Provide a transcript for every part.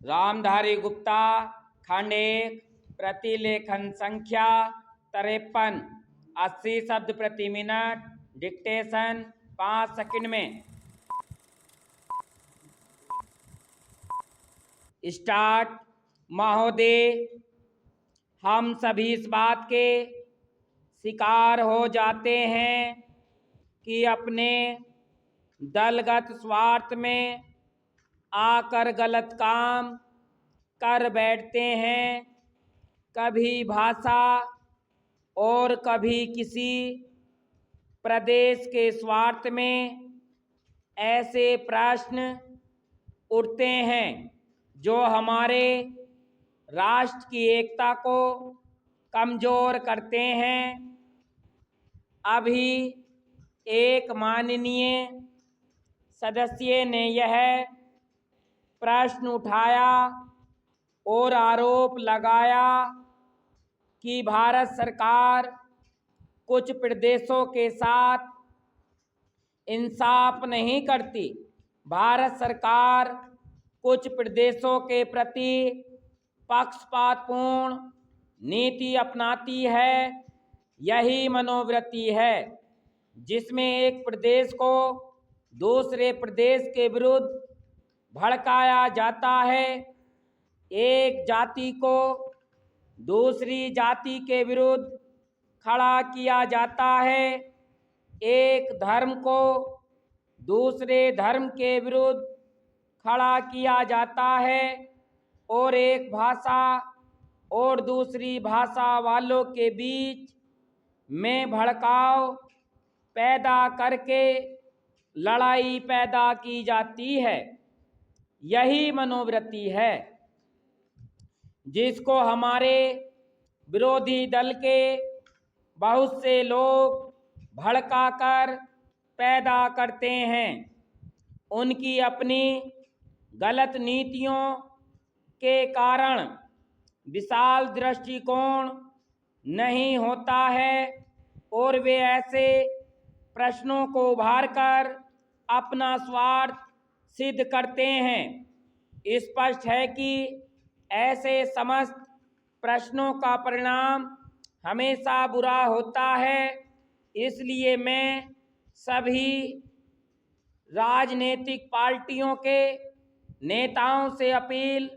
रामधारी गुप्ता, खंड 1, प्रतिलेखन संख्या 53, 80 शब्द प्रति मिनट, डिक्टेशन 5 सेकंड में। स्टार्ट। महोदय, हम सभी इस बात के शिकार हो जाते हैं कि अपने दलगत स्वार्थ में आकर गलत काम कर बैठते हैं। कभी भाषा और कभी किसी प्रदेश के स्वार्थ में ऐसे प्रश्न उठते हैं जो हमारे राष्ट्र की एकता को कमजोर करते हैं। अभी एक माननीय सदस्य ने यह प्रश्न उठाया और आरोप लगाया कि भारत सरकार कुछ प्रदेशों के साथ इंसाफ नहीं करती। भारत सरकार कुछ प्रदेशों के प्रति पक्षपातपूर्ण नीति अपनाती है। यही मनोवृत्ति है जिसमें एक प्रदेश को दूसरे प्रदेश के विरुद्ध भड़काया जाता है, एक जाति को दूसरी जाति के विरुद्ध खड़ा किया जाता है, एक धर्म को दूसरे धर्म के विरुद्ध खड़ा किया जाता है और एक भाषा और दूसरी भाषा वालों के बीच में भड़काव पैदा करके लड़ाई पैदा की जाती है। यही मनोवृत्ति है जिसको हमारे विरोधी दल के बहुत से लोग भड़काकर पैदा करते हैं। उनकी अपनी गलत नीतियों के कारण विशाल दृष्टिकोण नहीं होता है और वे ऐसे प्रश्नों को उभारकर अपना स्वार्थ सिद्ध करते हैं। स्पष्ट है कि ऐसे समस्त प्रश्नों का परिणाम हमेशा बुरा होता है। इसलिए मैं सभी राजनीतिक पार्टियों के नेताओं से अपील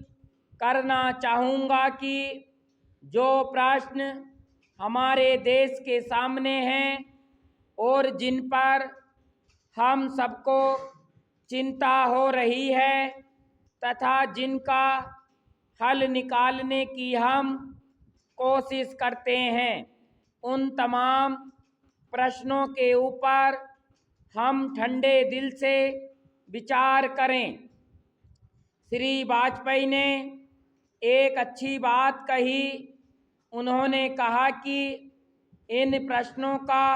करना चाहूँगा कि जो प्रश्न हमारे देश के सामने हैं और जिन पर हम सबको चिंता हो रही है तथा जिनका हल निकालने की हम कोशिश करते हैं, उन तमाम प्रश्नों के ऊपर हम ठंडे दिल से विचार करें। श्री वाजपेयी ने एक अच्छी बात कही। उन्होंने कहा कि इन प्रश्नों का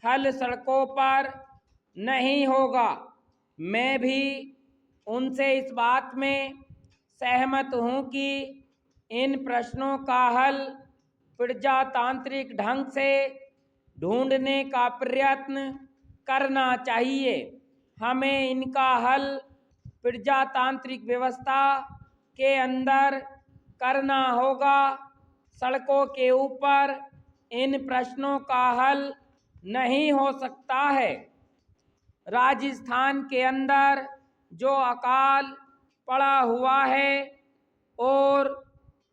हल सड़कों पर नहीं होगा। मैं भी उनसे इस बात में सहमत हूँ कि इन प्रश्नों का हल प्रजातांत्रिक ढंग से ढूंढने का प्रयत्न करना चाहिए। हमें इनका हल प्रजातांत्रिक व्यवस्था के अंदर करना होगा। सड़कों के ऊपर इन प्रश्नों का हल नहीं हो सकता है। राजस्थान के अंदर जो अकाल पड़ा हुआ है और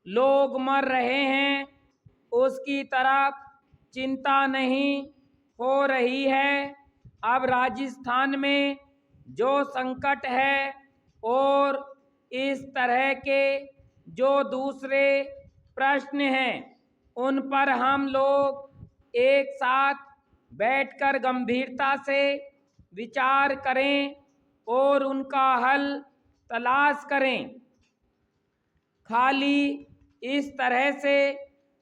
लोग मर रहे हैं, उसकी तरफ चिंता नहीं हो रही है। अब राजस्थान में जो संकट है और इस तरह के जो दूसरे प्रश्न हैं, उन पर हम लोग एक साथ बैठकर गंभीरता से विचार करें और उनका हल तलाश करें। खाली इस तरह से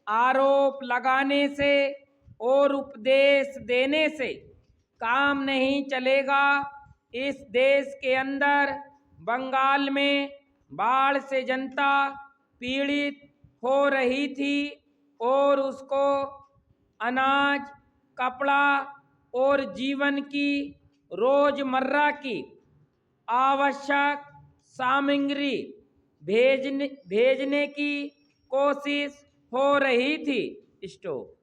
आरोप लगाने से और उपदेश देने से काम नहीं चलेगा। इस देश के अंदर बंगाल में बाढ़ से जनता पीड़ित हो रही थी और उसको अनाज, कपड़ा और जीवन की रोजमर्रा की आवश्यक सामग्री भेजने भेजने की कोशिश हो रही थी। स्टॉप।